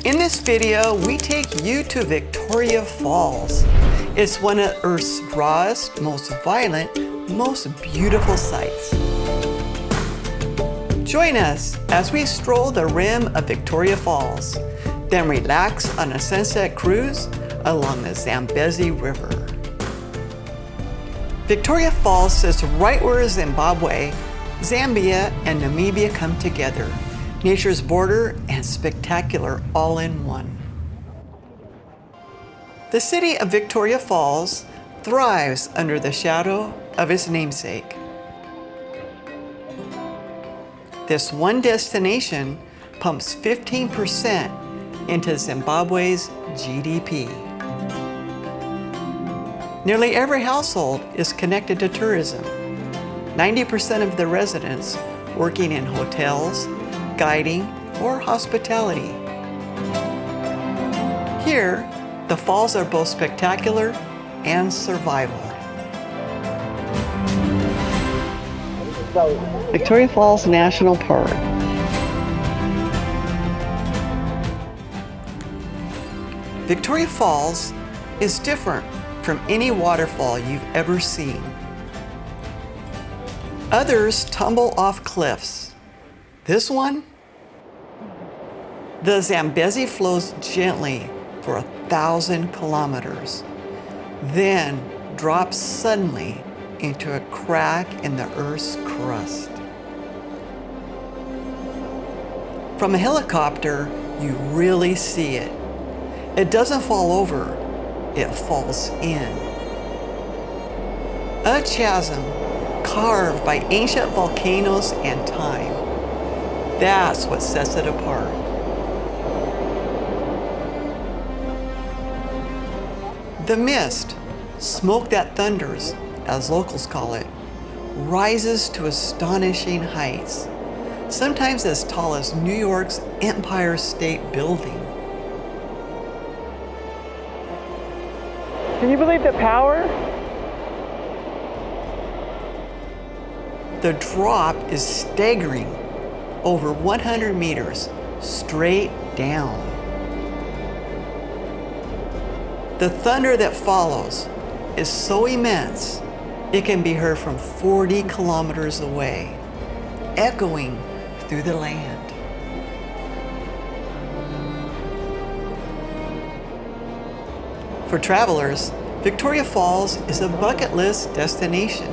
In this video, we take you to Victoria Falls. It's one of Earth's rawest, most violent, most beautiful sights. Join us as we stroll the rim of Victoria Falls, then relax on a sunset cruise along the Zambezi River. Victoria Falls sits right where Zimbabwe, Zambia, and Namibia come together. Nature's border and spectacular all in one. The city of Victoria Falls thrives under the shadow of its namesake. This one destination pumps 15% into Zimbabwe's GDP. Nearly every household is connected to tourism. 90% of the residents working in hotels, guiding, or hospitality. Here, the falls are both spectacular and survival. Victoria Falls National Park. Victoria Falls is different from any waterfall you've ever seen. Others tumble off cliffs. This one? The Zambezi flows gently for 1,000 kilometers, then drops suddenly into a crack in the Earth's crust. From a helicopter, you really see it. It doesn't fall over, it falls in. A chasm carved by ancient volcanoes and time. That's what sets it apart. The mist, smoke that thunders, as locals call it, rises to astonishing heights, sometimes as tall as New York's Empire State Building. Can you believe the power? The drop is staggering, over 100 meters, straight down. The thunder that follows is so immense, it can be heard from 40 kilometers away, echoing through the land. For travelers, Victoria Falls is a bucket list destination.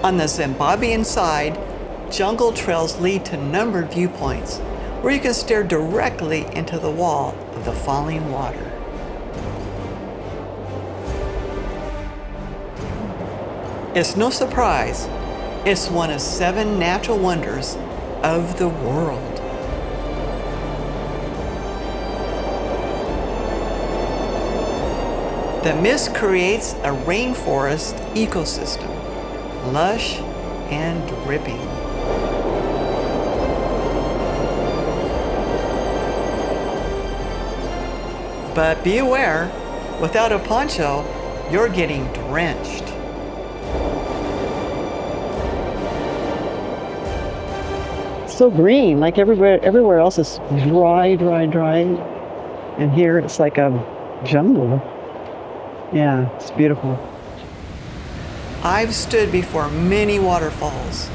On the Zimbabwean side, jungle trails lead to numbered viewpoints where you can stare directly into the wall of the falling water. It's no surprise, it's one of 7 natural wonders of the world. The mist creates a rainforest ecosystem, lush and dripping. But be aware, without a poncho, you're getting drenched. So green, like everywhere else is dry. And here it's like a jungle. Yeah, it's beautiful. I've stood before many waterfalls,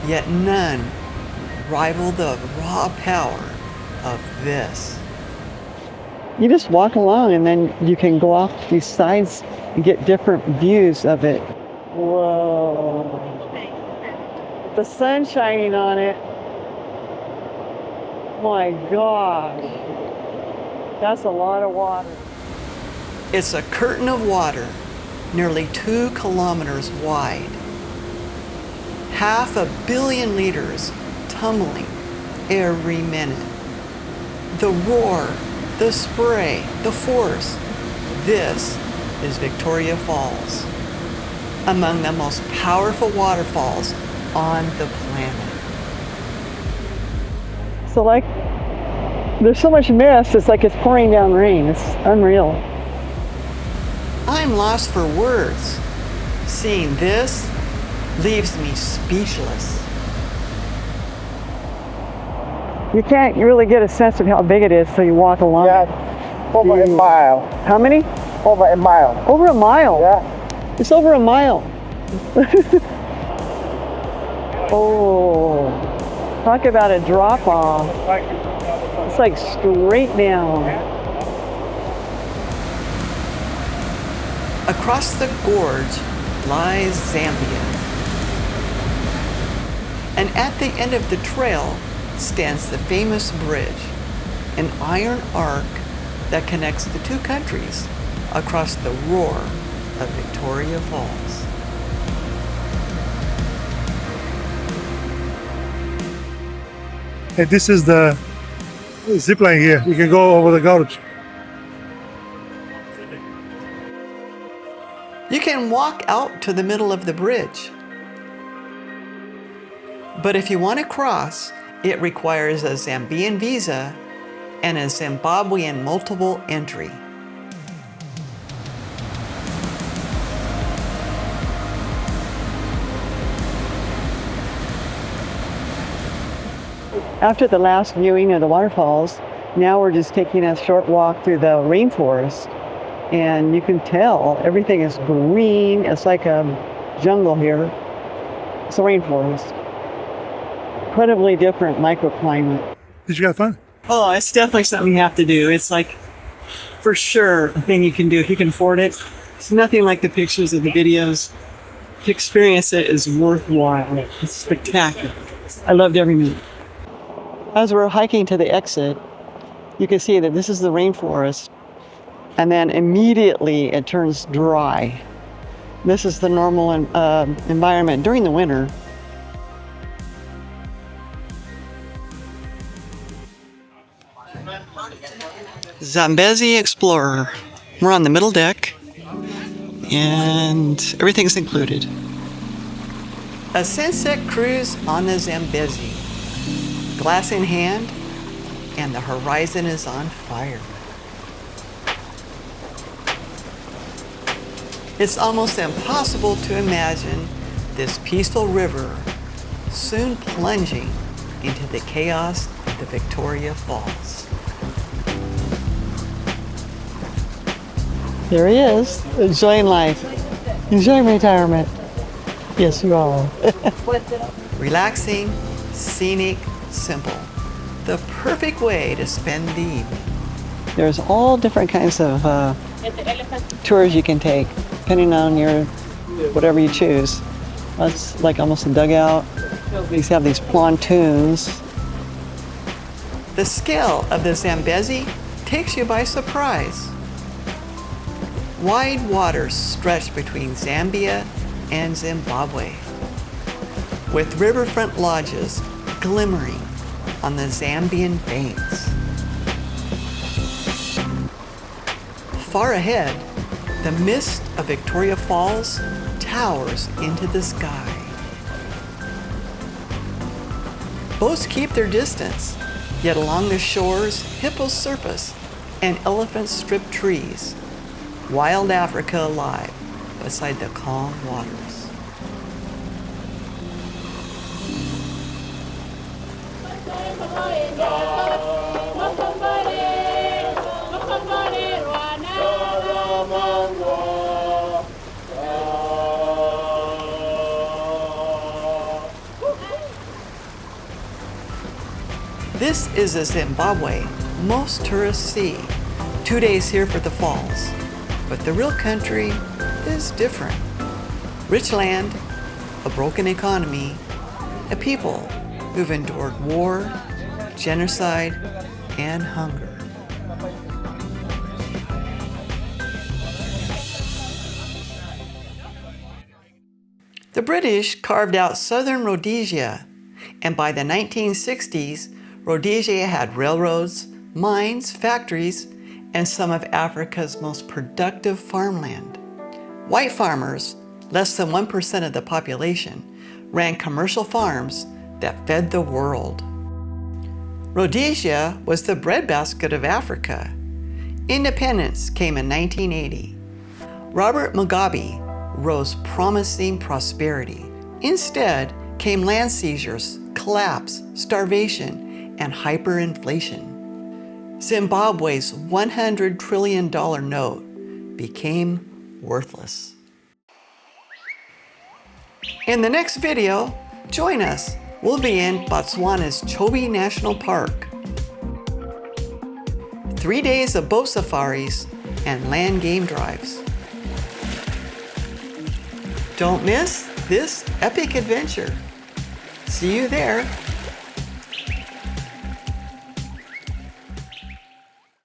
yet none rival the raw power of this. You just walk along and then you can go off these sides and get different views of it. Whoa. The sun shining on it. My gosh. That's a lot of water. It's a curtain of water, nearly 2 kilometers wide. 500 million liters tumbling every minute. The roar, the spray, the force. This is Victoria Falls, among the most powerful waterfalls on the planet. So like, there's so much mist, it's like it's pouring down rain. It's unreal. I'm lost for words. Seeing this leaves me speechless. You can't really get a sense of how big it is till you walk along. Yeah, over a mile. How many? Over a mile. Over a mile? Yeah. It's over a mile. Oh, talk about a drop off. It's like straight down. Across the gorge lies Zambia. And at the end of the trail stands the famous bridge, an iron arc that connects the two countries across the roar of Victoria Falls. And this is the zip line here. You can go over the gorge. You can walk out to the middle of the bridge. But if you want to cross, it requires a Zambian visa and a Zimbabwean multiple entry. After the last viewing of the waterfalls, now we're just taking a short walk through the rainforest. And you can tell everything is green. It's like a jungle here. It's a rainforest. Incredibly different microclimate. Did you have fun? Oh, it's definitely something you have to do. It's like, for sure, a thing you can do if you can afford it. It's nothing like the pictures or the videos. To experience it is worthwhile. It's spectacular. I loved every minute. As we're hiking to the exit, you can see that this is the rainforest, and then immediately it turns dry. This is the normal environment during the winter. Zambezi Explorer. We're on the middle deck, and everything's included. A sunset cruise on the Zambezi. Glass in hand, and the horizon is on fire. It's almost impossible to imagine this peaceful river soon plunging into the chaos of the Victoria Falls. There he is, enjoying life, enjoying retirement. Yes, you are. Relaxing, scenic, simple. The perfect way to spend the evening. There's all different kinds of tours you can take, depending on your whatever you choose. That's like almost a dugout. These have these pontoons. The scale of the Zambezi takes you by surprise. Wide waters stretch between Zambia and Zimbabwe, with riverfront lodges glimmering on the Zambian banks. Far ahead, the mist of Victoria Falls towers into the sky. Boats keep their distance, yet along the shores, hippos surface and elephants strip trees. Wild Africa alive beside the calm waters. This is a Zimbabwe most tourists see. 2 days here for the falls. But the real country is different. Rich land, a broken economy, a people who've endured war, genocide, and hunger. The British carved out southern Rhodesia, and by the 1960s, Rhodesia had railroads, mines, factories, and some of Africa's most productive farmland. White farmers, less than 1% of the population, ran commercial farms that fed the world. Rhodesia was the breadbasket of Africa. Independence came in 1980. Robert Mugabe rose promising prosperity Instead came land seizures, collapse, starvation, and hyperinflation. Zimbabwe's $100 trillion note became worthless. In the next video, join us. We'll be in Botswana's Chobe National Park. 3 days of boat safaris and land game drives. Don't miss this epic adventure. See you there.